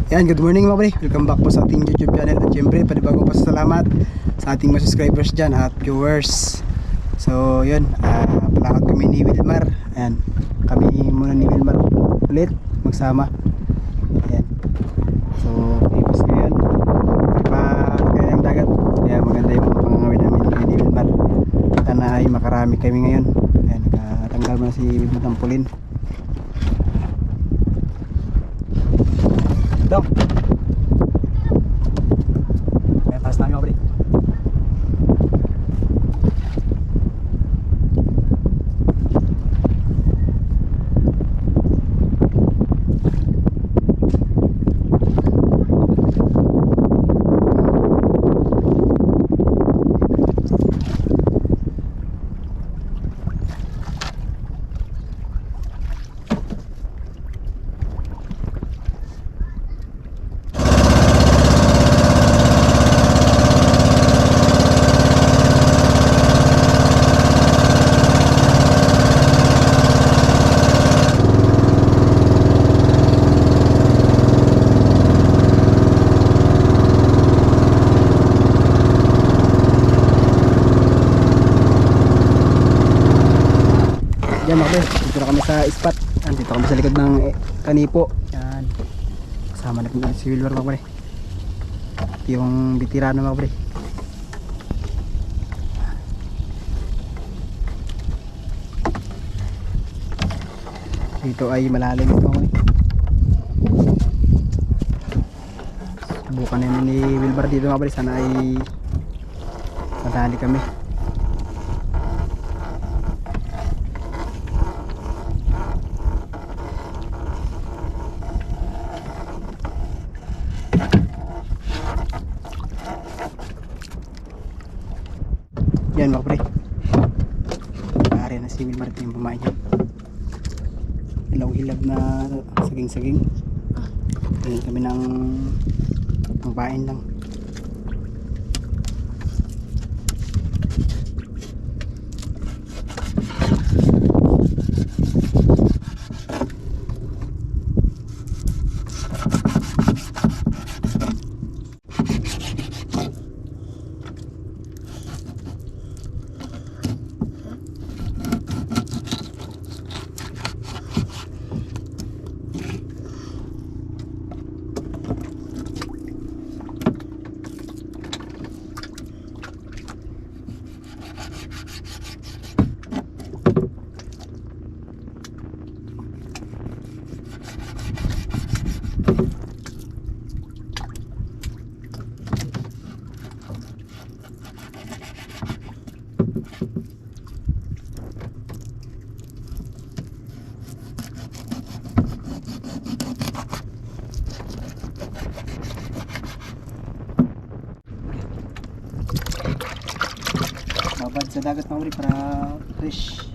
Yan, good morning mga pre. Welcome back po sa ating YouTube channel. At syempre, panibago pa sa salamat sa ating mga subscribers dyan at viewers. So, yun, palakad kami ni Wilmar. Ayan, kami muna ni Wilmar ulit magsama. Ayan. So, ipas ngayon. Pagkaya ng dagat. Kaya maganda yung pangangawin namin ni Wilmar. Sana ay makarami kami ngayon. Ayan, nakatanggal mo na si Wilmar Tampulin. Dong. Ayan, pass namin ako, pre. Yan mga pre, dito na kami sa spot. Dito kami sa likod ng kanipo. Yan. Kasama natin si Wilmar mga pre. Ito yung bitirano mga pre. Dito ay malalim ito mga pre. Subukan namin ni Wilmar dito mga pre. Sana ay madali kami. Yan mga pre, pare na si Wilmar, yung pamain niya. Hilaw-hilab na saging-saging. Tingin kami ng pangpain lang. Babad sa dagat mga pre para fresh,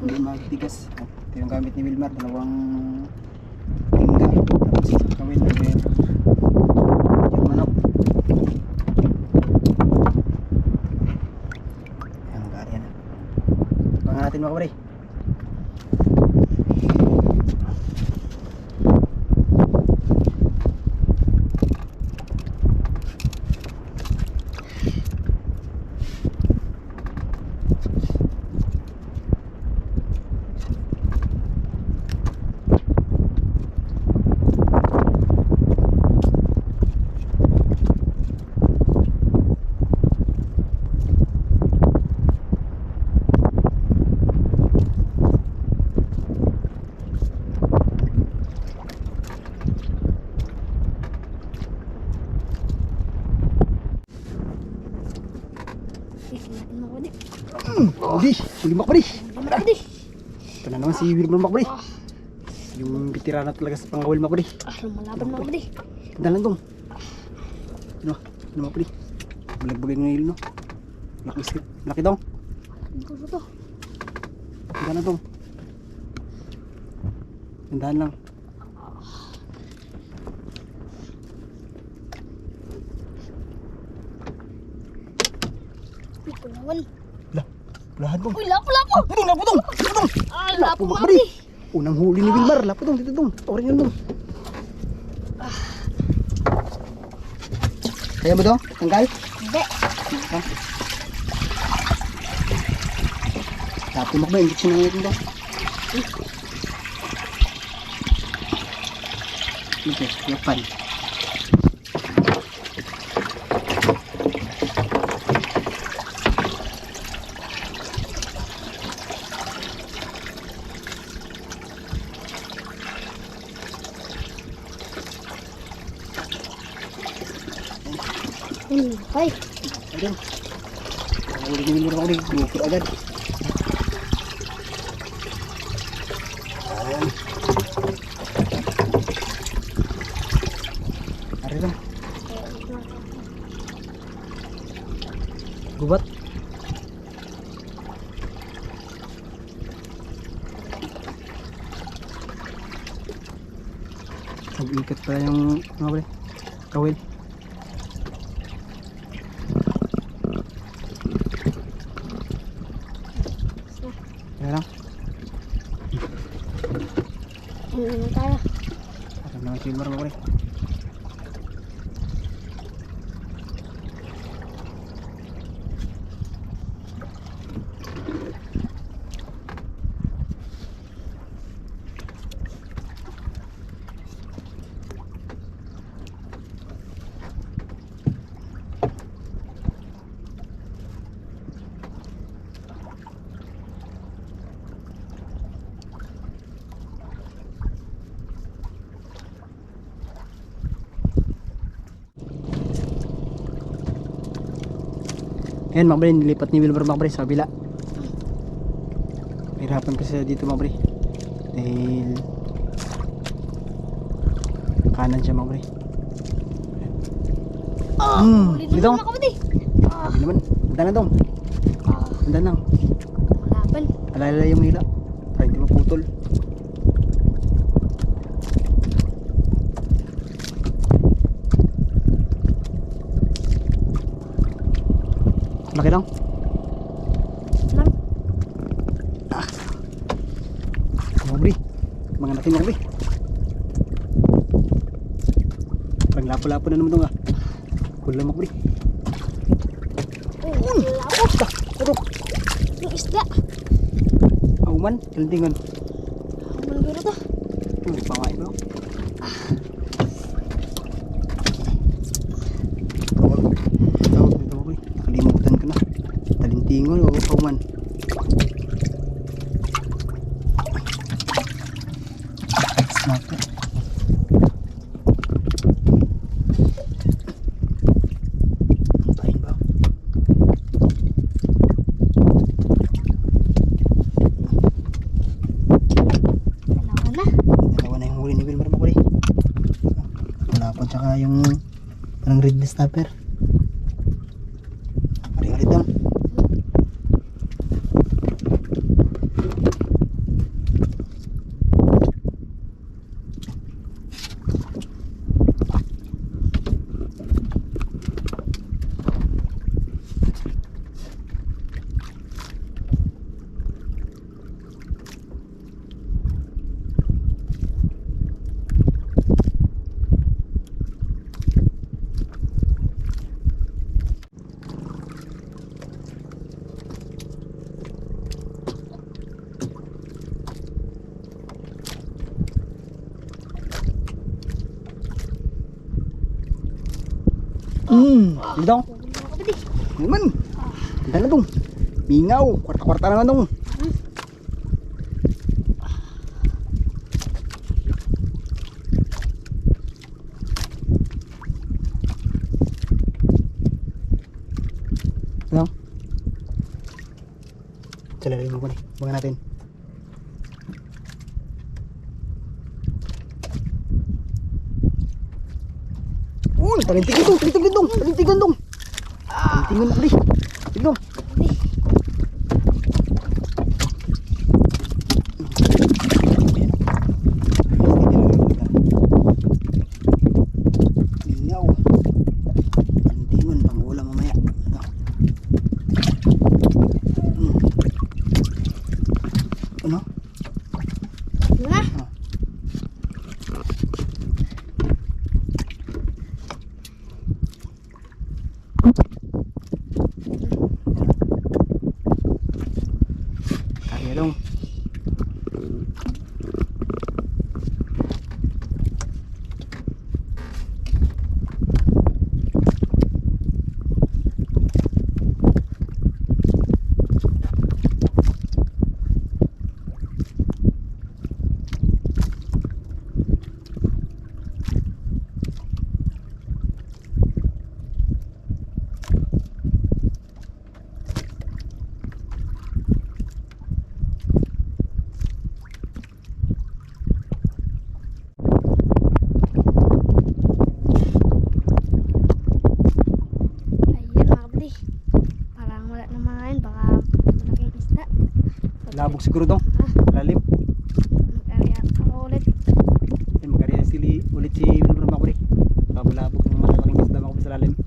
hindi magtigas. Ito yung gamit ni Wilmar, dalawang tingga, tapos kawin yung manok. Ayan, gari yan. Pangan natin mga pre. Hindi, huli makbali. Ito na naman si Wilmar makbali. Yung bitirana talaga sa pangawil makbali. Lumalaban makbali. Ganda lang dong. Ano makbali. Balagbagay ng hilo no. Laki dong. Ganda na dong. Gandahan lang. Ito naman. Lahat dong. Uy, lapo! Lapo dong. Lapo makbali. Unang huli ni Wilmar. Lapo dong, dito dong. Orin yun dong. Kaya mo daw? Tanggal? Hindi. Tapos mo ba? Injection na ngayon daw. Ito, yapan. Ay. Ayun. Ulit na ako rin. Bukit agad. Ayan. Ari lang. Gubat. Nag-ikat pala yung mga pala. Kawil. Kaya lang. Ano naman tayo? Alam naman silver mo pala. Ayan mga bre, nilipat ni Wilbur mga bre sa kabila. Hirapan kasi dito mga bre. Dahil kanan siya mga bre. Ulit dito. naman ako pati. Sabi naman, handa na daw. Handa na. Laban. Alala yung hila. Para hindi maputol. Laki lang. Lang. Mga bre. Mga natin mga bre. Parang lapo-lapo na naman ito nga. Kulang mga bre. Lapo. Urok. Yung isda. Auman. Kalintingan. Malbiro to. Pangain ko. Tawag dito mga bre. Nakalimutan ko na. Talintingan o auman. Snapper. Tayin ba? Dalawa na. Dalawa na yung huli ni Wilmer Makuli. Wala pa tsaka yung parang red snapper. Ari-ari dong. Dong. Ako pati. Naman. Handa na dong. Mingaw. Kwarta-kwarta naman dong. Ano? Salalay mo ko ni. Bukan natin. Talintigan dong. Talintigan dong. Talintigan dong. Talintigan dong. Tignan. Ingaw. Talintigan pang ulam mamaya. Ano? Na. Mabulabog siguro dong. Lalim. Kaya ako ulit. Yan, magkariya ulit si Wilmer Makuri. Mabulabog ng malalaking isda Makuri sa lalim.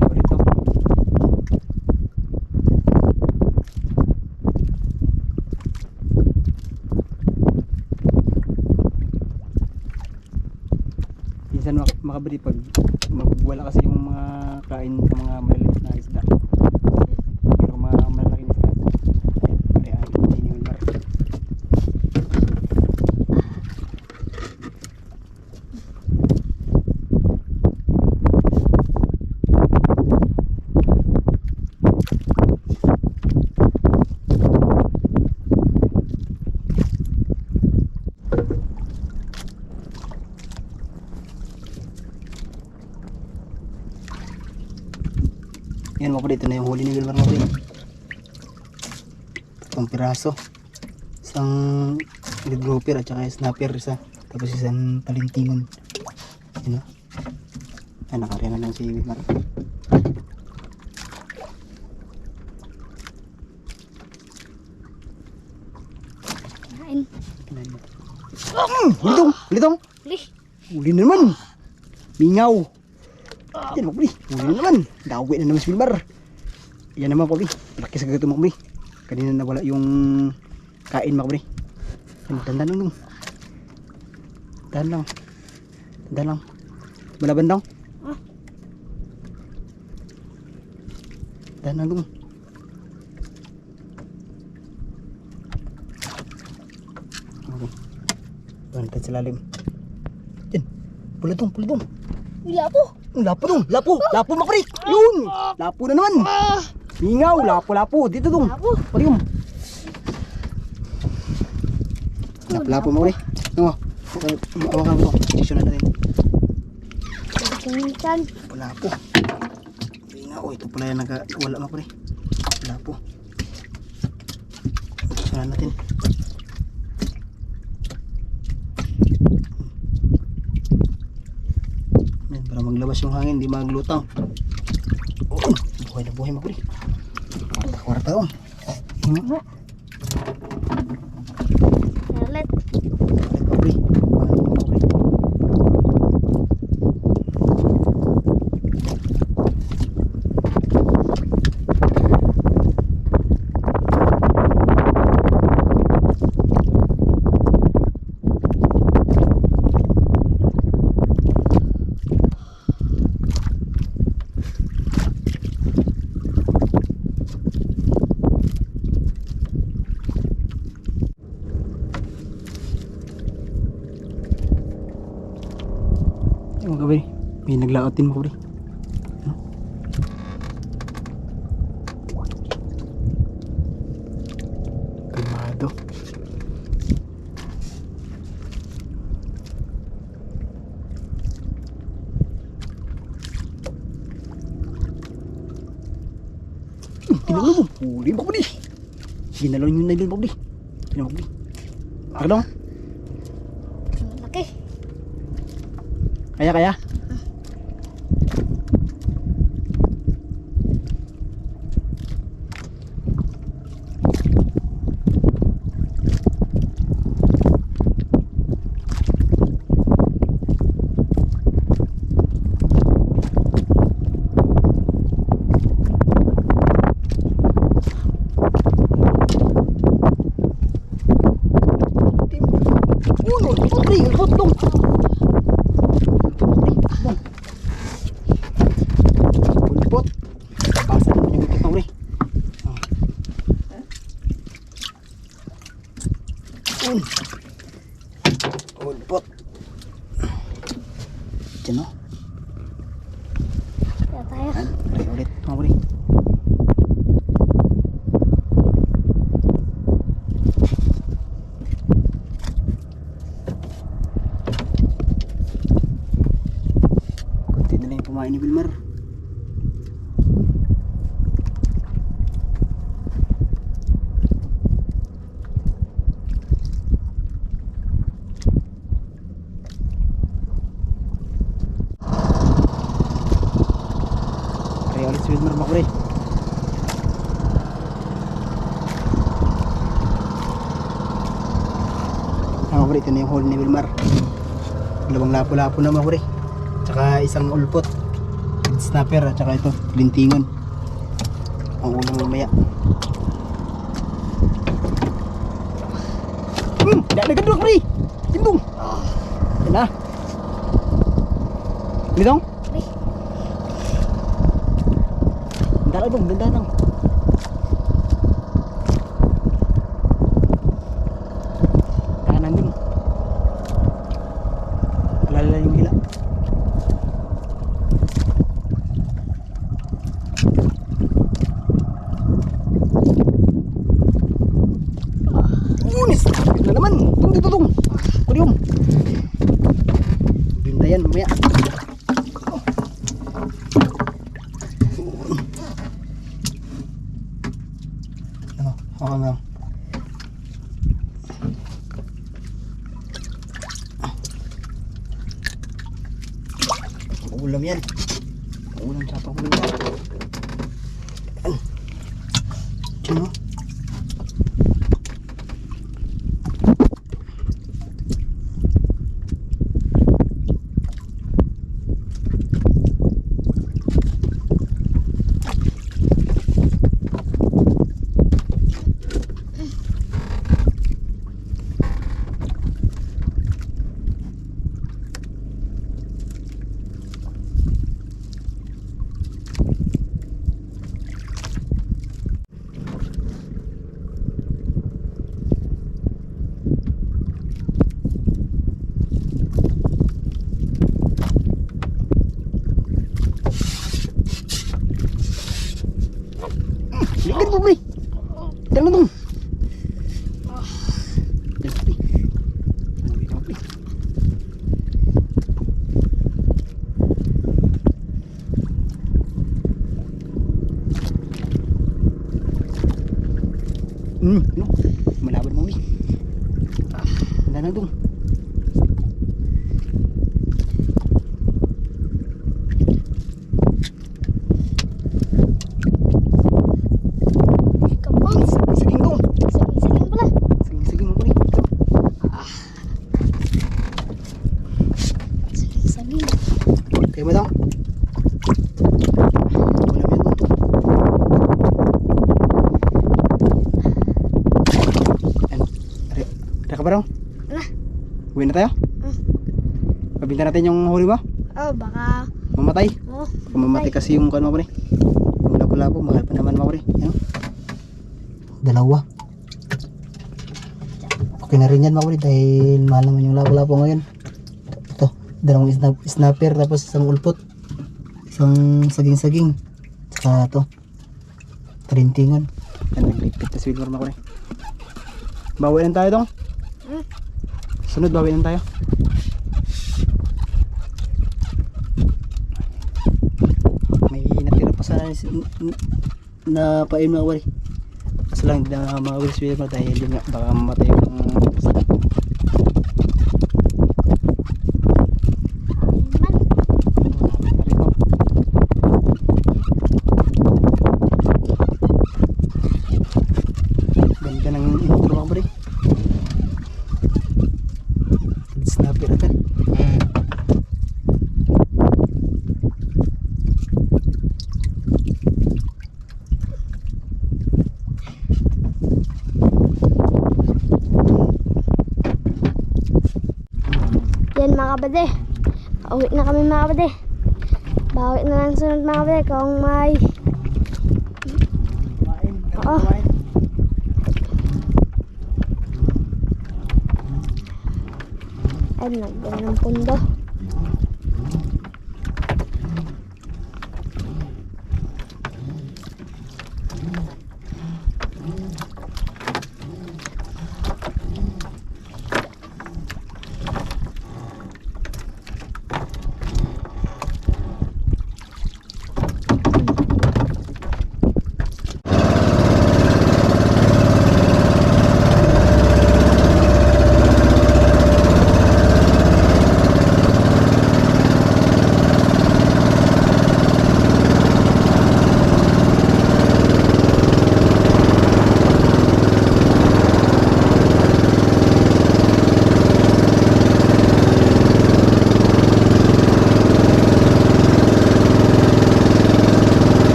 Ano ulit to? Minsan makabali pag wala kasi yung mga kain ng mga maliliit na isda. Pero mga malalaking isda. Kaya hindi ni Wilmer. Yan mga kapatid, ito na yung huli ni Wilmer mga kapatid. Tatlong piraso. Isang lead grouper at saka snapper isa. Tapos isang talintingon. Yan o. Ay, nakariya na lang si Wilmer. Kain. Huli tong! Huli tong! Huli. Huli na naman! Mingaw! Yan mga kapatid, huli na naman! Dawi na naman si Wilmer. Yan naman mga kapatid. Laki sa gagato mga kapatid. Kanina nawala yung kain mga kapatid. Yan, dandan lang dong. Dandan lang. Dandan lang. Malaban daw. Dandan lang dong. Okay. Bantad sa lalim. Yan. Pulatong, pulatong. Wala po. Lapo dong, lapo, lapo makrik. Yun, lapo na naman. Mingaw, lapo, lapo. Dito dong. Lapo. Parium. Lapo makrik. No. Awakan mo. Posisyon na natin. Minsan. Lapo. Mingaw, ito pala yung wala makrik. Lapo. Posisyon na natin. Para maglabas yung hangin, di maglutang. Oh, buhay na buhay mga puri. Kwarta doon. Ulit. Mga puri. Mga kabay, may naglaot din mga kabay. Kalmado. Tinalo mo, huli mga kabay. Ginalaw yung nylon mga kabay. Tinalo mga kabay. Pardon? Laki. Kaya? Ulpot. Diyan o. Kaya tayo. Kaya ulit mga puri. Kunti na lang yung pumain ni Wilmer. Kaya ulit si Wilmer mga puri. kapre, ito na yung hole ni Wilmar. Dalawang lapo-lapo na mga kapre. Tsaka isang ulpot. Snapper at tsaka ito, lintingon. Ang ulam mamaya. Nagkadulok pre! Timbong! Yan na. Lidong? Ay. Dala dong, dandanang. Kanan dun. Alala yung hila. Unis! Na naman! Tung! Kuryom! Bintayan mamaya. Okay lang. Ulam yan. Ulam sa pangulam. Diyan o. Ligat mo pre. Dala dong. Dala pre. Uwi ka pre. No. Malaban mo pre. Dala dong. Kapag. Saging dong. Saging pala. Sige mo pre. Saging. Kaya mo daw. Ulam yan mo to. Ano? Ada ka ba raw? Wala. Uwi na tayo? Pabinta natin yung huli mo? Oh, baka. Mamatay? Oh, Kung mamatay kasi yung kano mo pre. Yung lapo-lapo, mahal pa naman mo pre. Yan. Dalawa. Okay na rin yan mga pre dahil mahal naman yung lapo-lapo ngayon. Ito, dalawang snapper tapos isang ulpot. Isang saging-saging. Saka ito. Tarintingon. Yan, nagligpit na siguro mga pre. Bawi lang tayo dong. Sunod, bawi lang tayo. May natira pa sana na pain mga wari. Kasi lang hindi na mga wheels wheel dahil yun nga baka mamatay yung isda. Ganda ng intro mga wari. Snapper agad. yan mga kabade. Pauwi na kami mga kabade. Bawi na lang sunod mga kabade kung may. Oo. Ay, nagdala ng pundo.